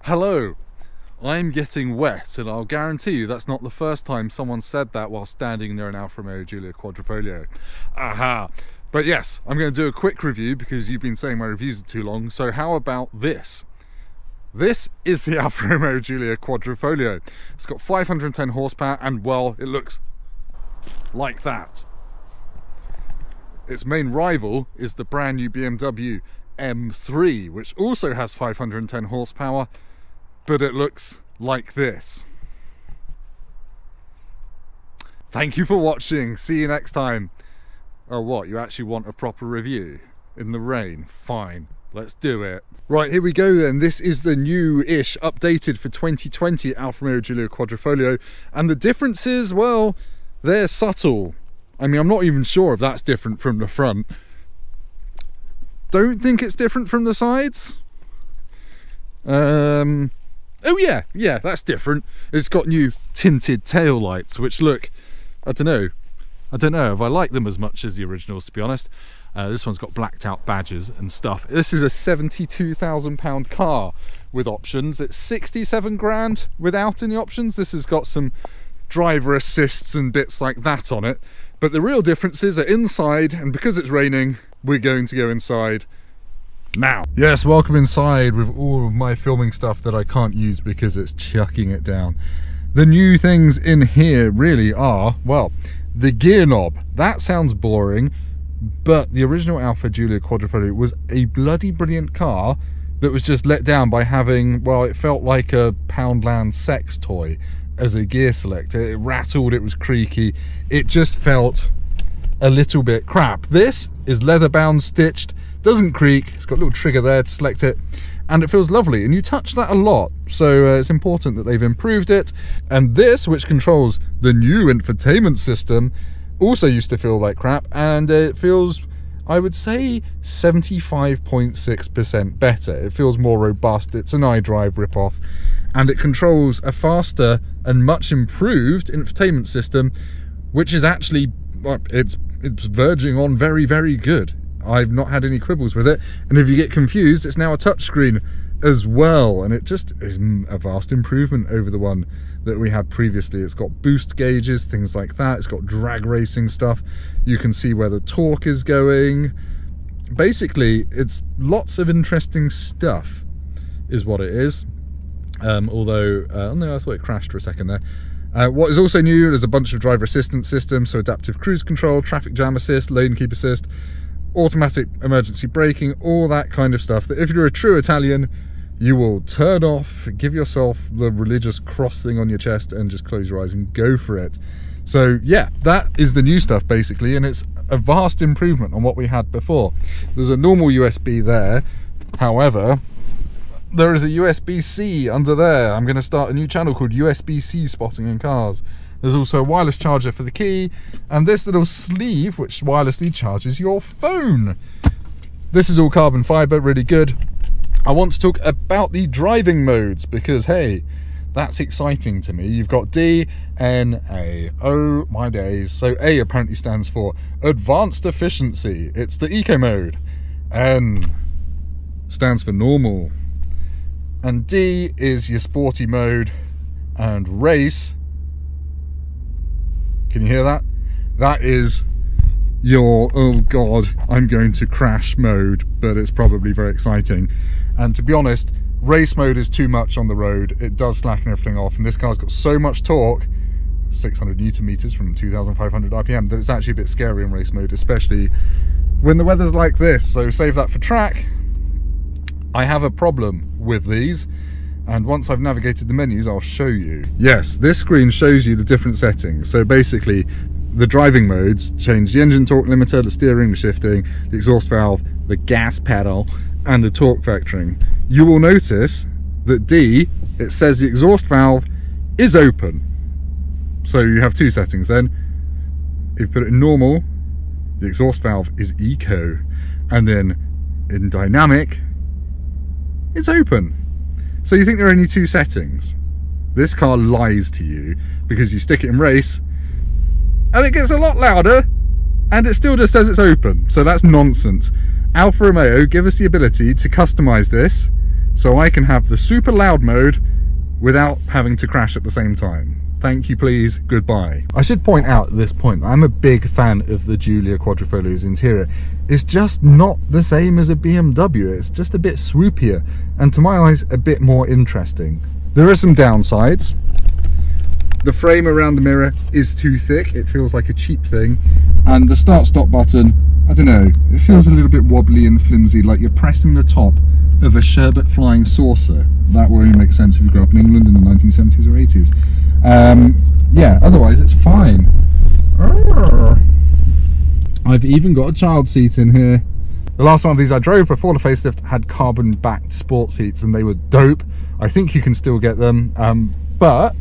Hello, I'm getting wet, and I'll guarantee you that's not the first time someone said that while standing near an Alfa Romeo Giulia Quadrifoglio. Aha! But yes, I'm going to do a quick review because you've been saying my reviews are too long, so how about this? This is the Alfa Romeo Giulia Quadrifoglio. It's got 510 horsepower and, well, it looks like that. Its main rival is the brand new BMW M3, which also has 510 horsepower, but it looks like this. Thank you for watching. See you next time. Oh, what? You actually want a proper review? In the rain? Fine. Let's do it. Right, here we go then. This is the new-ish, updated for 2020 Alfa Romeo Giulia Quadrifoglio. And the differences, well, they're subtle. I mean, I'm not even sure if that's different from the front. Don't think it's different from the sides. Oh yeah, that's different. It's got new tinted tail lights, which look, I don't know if I like them as much as the originals, to be honest. This one's got blacked out badges and stuff. This is a £72,000 car with options. It's 67 grand without any options. This has got some driver assists and bits like that on it. But the real differences are inside, and because it's raining, we're going to go inside now. Yes, welcome inside with all of my filming stuff that I can't use because it's chucking it down. The new things in here really are, well, the gear knob. That sounds boring, but the original Alfa Giulia Quadrifoglio was a bloody brilliant car that was just let down by having, well, it felt like a Poundland sex toy as a gear selector. It rattled, it was creaky, it just felt a little bit crap. This is leather bound, stitched, doesn't creak, it's got a little trigger there to select it, and it feels lovely, and you touch that a lot, so it's important that they've improved it. And this, which controls the new infotainment system, also used to feel like crap, and it feels, I would say, 75.6% better. It feels more robust, it's an iDrive ripoff, and it controls a faster and much improved infotainment system, which is actually, it's verging on very, very good. I've not had any quibbles with it, and if you get confused, it's now a touchscreen as well, and it just is a vast improvement over the one that we had previously. It's got boost gauges, things like that. It's got drag racing stuff. You can see where the torque is going. Basically, it's lots of interesting stuff is what it is. Although, oh no, I thought it crashed for a second there. What is also new is a bunch of driver assistance systems, so adaptive cruise control, traffic jam assist, lane keep assist, automatic emergency braking, all that kind of stuff that if you're a true Italian, you will turn off, give yourself the religious cross thing on your chest and just close your eyes and go for it. So yeah, that is the new stuff basically, and it's a vast improvement on what we had before. There's a normal USB there, however, there is a USB-C under there. I'm going to start a new channel called USB-C Spotting in Cars. There's also a wireless charger for the key, and this little sleeve which wirelessly charges your phone. This is all carbon fibre, really good. I want to talk about the driving modes because, hey, that's exciting to me. You've got D, N, A. Oh my days. So A apparently stands for Advanced Efficiency. It's the Eco mode. N stands for Normal. And D is your Sporty mode. And Race, can you hear that? That is your, oh god, I'm going to crash mode, but it's probably very exciting. And to be honest, race mode is too much on the road. It does slacken everything off, and this car's got so much torque, 600 Newton meters from 2,500 RPM, that it's actually a bit scary in race mode, especially when the weather's like this. So save that for track. I have a problem with these, and once I've navigated the menus, I'll show you. Yes, this screen shows you the different settings. So basically, the driving modes change the engine torque limiter, the steering, the shifting, the exhaust valve, the gas pedal, and the torque vectoring. You will notice that D, it says the exhaust valve is open. So you have two settings then. If you put it in normal, the exhaust valve is eco. And then in dynamic, it's open. So you think there are only two settings. This car lies to you because you stick it in race and it gets a lot louder and it still just says it's open. So that's nonsense. Alfa Romeo give us the ability to customize this so I can have the super loud mode without having to crash at the same time. Thank you, please, goodbye. I should point out at this point, I'm a big fan of the Giulia Quadrifoglio's interior. It's just not the same as a BMW. It's just a bit swoopier, and to my eyes, a bit more interesting. There are some downsides. The frame around the mirror is too thick. It feels like a cheap thing. And the start-stop button, I don't know, it feels a little bit wobbly and flimsy, like you're pressing the top of a sherbet flying saucer. That will only make sense if you grew up in England in the 1970s or 80s. Yeah, otherwise it's fine. I've even got a child seat in here. The last one of these I drove before the facelift had carbon-backed sport seats, and they were dope. I think you can still get them, but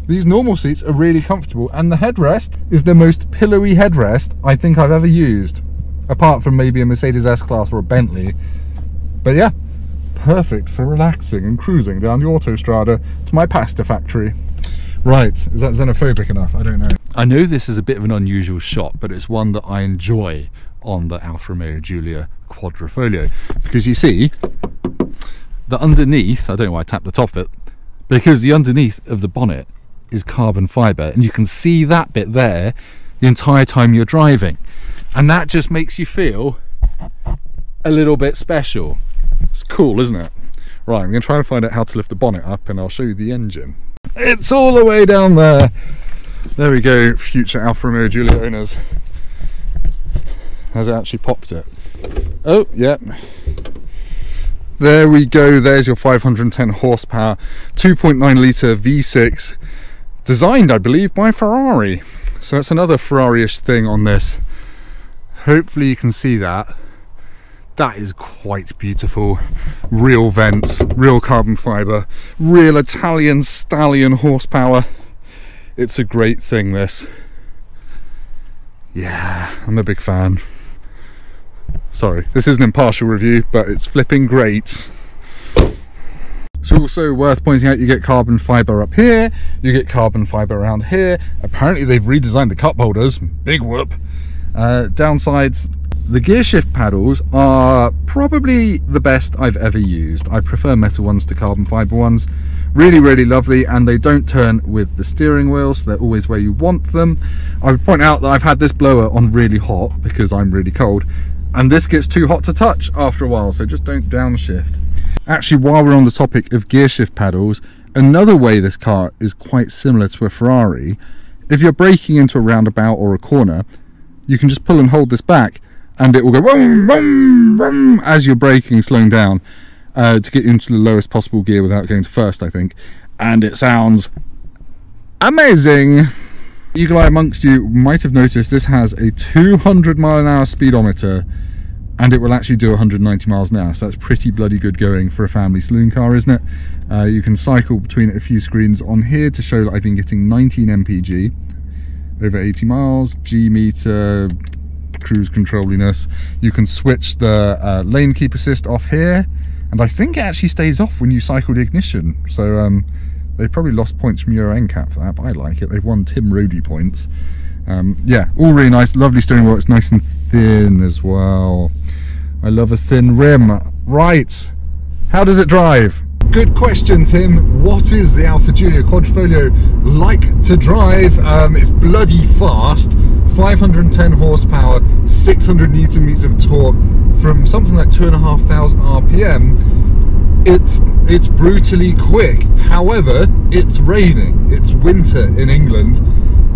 these normal seats are really comfortable, and the headrest is the most pillowy headrest I think I've ever used, apart from maybe a Mercedes S-Class or a Bentley. But yeah, perfect for relaxing and cruising down the autostrada to my pasta factory. Right, is that xenophobic enough? I don't know. I know this is a bit of an unusual shot, but it's one that I enjoy on the Alfa Romeo Giulia Quadrifoglio, because you see, the underneath, I don't know why I tapped the top of it, because the underneath of the bonnet is carbon fibre, and you can see that bit there the entire time you're driving, and that just makes you feel a little bit special. It's cool, isn't it? Right, I'm going to try and find out how to lift the bonnet up, and I'll show you the engine. It's all the way down there. There we go, future Alfa Romeo Giulia owners. Has it actually popped it? Oh, yep. There we go, there's your 510 horsepower, 2.9 litre V6, designed, I believe, by Ferrari. So it's another Ferrari-ish thing on this. Hopefully you can see that. That is quite beautiful. Real vents, real carbon fibre, real Italian stallion horsepower. It's a great thing, this. Yeah, I'm a big fan. Sorry, this is an impartial review, but it's flipping great. It's also worth pointing out you get carbon fibre up here, you get carbon fibre around here. Apparently they've redesigned the cup holders, big whoop. Downsides, the gear shift paddles are probably the best I've ever used. I prefer metal ones to carbon fibre ones. Really, really lovely, and they don't turn with the steering wheel, so they're always where you want them. I would point out that I've had this blower on really hot because I'm really cold, and this gets too hot to touch after a while, so just don't downshift. Actually, while we're on the topic of gear shift paddles, another way this car is quite similar to a Ferrari, if you're braking into a roundabout or a corner, you can just pull and hold this back, and it will go vroom, vroom, vroom, as you're braking, slowing down, to get into the lowest possible gear without going to first, I think. And it sounds amazing. Eagle eye amongst you might have noticed this has a 200-mile-an-hour speedometer, and it will actually do 190 miles an hour, so that's pretty bloody good going for a family saloon car, isn't it? You can cycle between a few screens on here to show that I've been getting 19 mpg over 80 miles, G meter, cruise controlliness. You can switch the lane keep assist off here, and I think it actually stays off when you cycle the ignition, so they probably lost points from Euro NCAP for that, but I like it. They've won Tim Rodey points. Yeah, all really nice, lovely steering wheel. It's nice and thin as well. I love a thin rim. Right, how does it drive? Good question, Tim. What is the Alfa Giulia Quadrifoglio like to drive? It's bloody fast. 510 horsepower, 600 newton meters of torque from something like 2,500 RPM. It's brutally quick. However, it's raining. It's winter in England,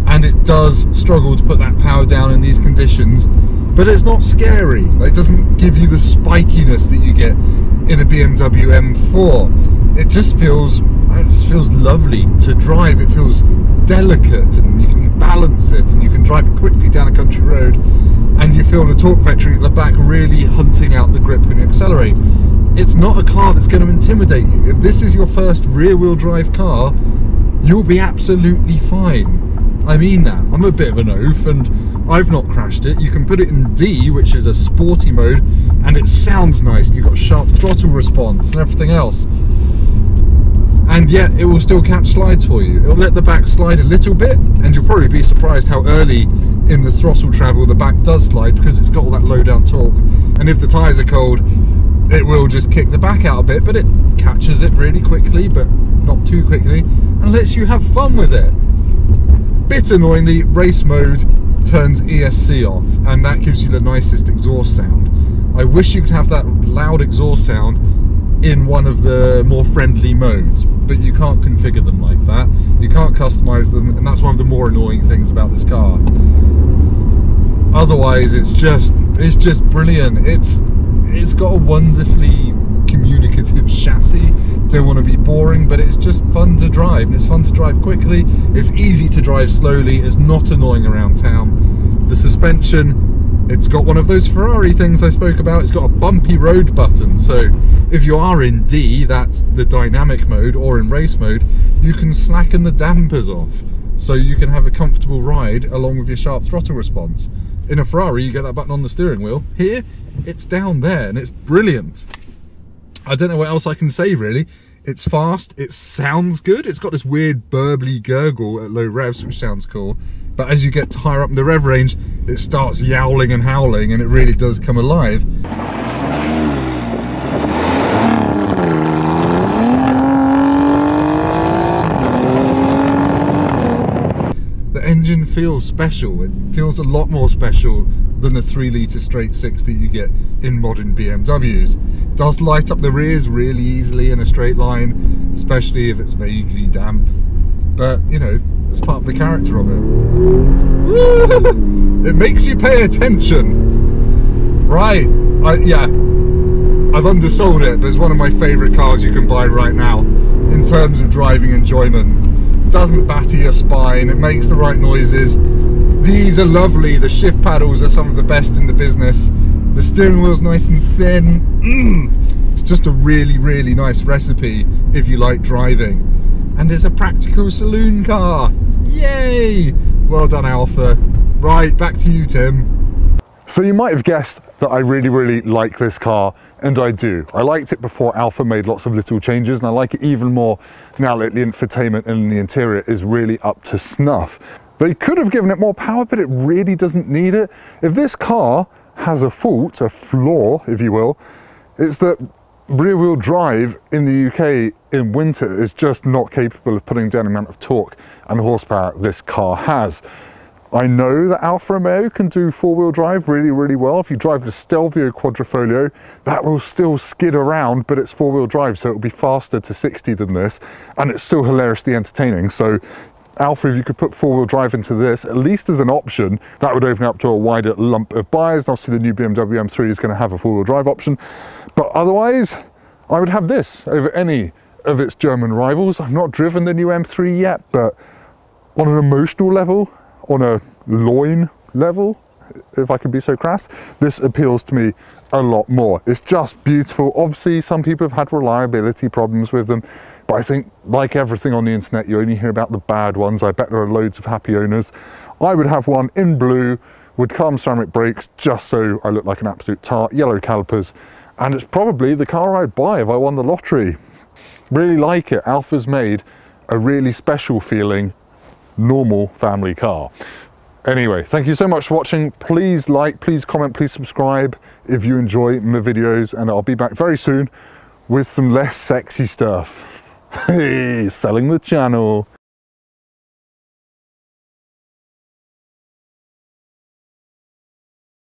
and it does struggle to put that power down in these conditions. But it's not scary. Like, it doesn't give you the spikiness that you get in a BMW M4. It just feels lovely to drive. It feels delicate, and you can balance it, and you can drive it quickly down a country road, and you feel the torque vectoring at the back really hunting out the grip when you accelerate. It's not a car that's going to intimidate you. If this is your first rear-wheel drive car, you'll be absolutely fine. I mean that. I'm a bit of an oaf, and I've not crashed it. You can put it in D, which is a sporty mode, and it sounds nice. You've got a sharp throttle response and everything else. And yet it will still catch slides for you. It'll let the back slide a little bit, and you'll probably be surprised how early in the throttle travel the back does slide, because it's got all that low down torque. And if the tyres are cold, it will just kick the back out a bit, but it catches it really quickly, but not too quickly, and lets you have fun with it. Bit annoyingly, race mode turns ESC off, and that gives you the nicest exhaust sound. I wish you could have that loud exhaust sound in one of the more friendly modes, but you can't configure them like that. You can't customize them, and that's one of the more annoying things about this car. Otherwise, it's just brilliant. It's got a wonderfully communicative chassis. Don't want to be boring, but it's just fun to drive, and it's fun to drive quickly. It's easy to drive slowly. It's not annoying around town. The suspension, it's got one of those Ferrari things I spoke about. It's got a bumpy road button, so if you are in D, that's the dynamic mode, or in race mode, you can slacken the dampers off, so you can have a comfortable ride along with your sharp throttle response. In a Ferrari, you get that button on the steering wheel. Here, it's down there, and it's brilliant. I don't know what else I can say, really. It's fast, it sounds good. It's got this weird burbly gurgle at low revs, which sounds cool. But as you get higher up in the rev range, it starts yowling and howling, and it really does come alive. The engine feels special. It feels a lot more special than the 3-litre straight 6 that you get in modern BMWs. It does light up the rears really easily in a straight line, especially if it's vaguely damp. But, you know, it's part of the character of it. It makes you pay attention. Right, yeah, I've undersold it, but it's one of my favourite cars you can buy right now in terms of driving enjoyment. It doesn't batter your spine, it makes the right noises. These are lovely, the shift paddles are some of the best in the business. The steering wheel's nice and thin. It's just a really, really nice recipe if you like driving. And it's a practical saloon car. Yay! Well done, Alfa. Right, back to you, Tim. So you might have guessed that I really, really like this car, and I do. I liked it before Alfa made lots of little changes, and I like it even more now that the infotainment and the interior is really up to snuff. They could have given it more power, but it really doesn't need it. If this car has a fault, a flaw, if you will, it's that rear-wheel drive in the UK in winter is just not capable of putting down the amount of torque and horsepower this car has. I know that Alfa Romeo can do four-wheel drive really, really well. If you drive the Stelvio Quadrifoglio, that will still skid around, but it's four-wheel drive, so it'll be faster to 60 than this, and it's still hilariously entertaining. So Alfa, if you could put four-wheel drive into this, at least as an option, that would open up to a wider lump of buyers. And obviously the new BMW M3 is going to have a four-wheel drive option. But otherwise, I would have this over any of its German rivals. I've not driven the new M3 yet, but on an emotional level, on a loin level, if I could be so crass, this appeals to me a lot more. It's just beautiful. Obviously, some people have had reliability problems with them, but I think, like everything on the internet, you only hear about the bad ones. I bet there are loads of happy owners. I would have one in blue with carbon ceramic brakes, just so I look like an absolute tart, yellow calipers, and it's probably the car I'd buy if I won the lottery. Really like it. Alfa's made a really special feeling, normal family car. Anyway, thank you so much for watching. Please like, please comment, please subscribe if you enjoy my videos, and I'll be back very soon with some less sexy stuff. Hey, selling the channel.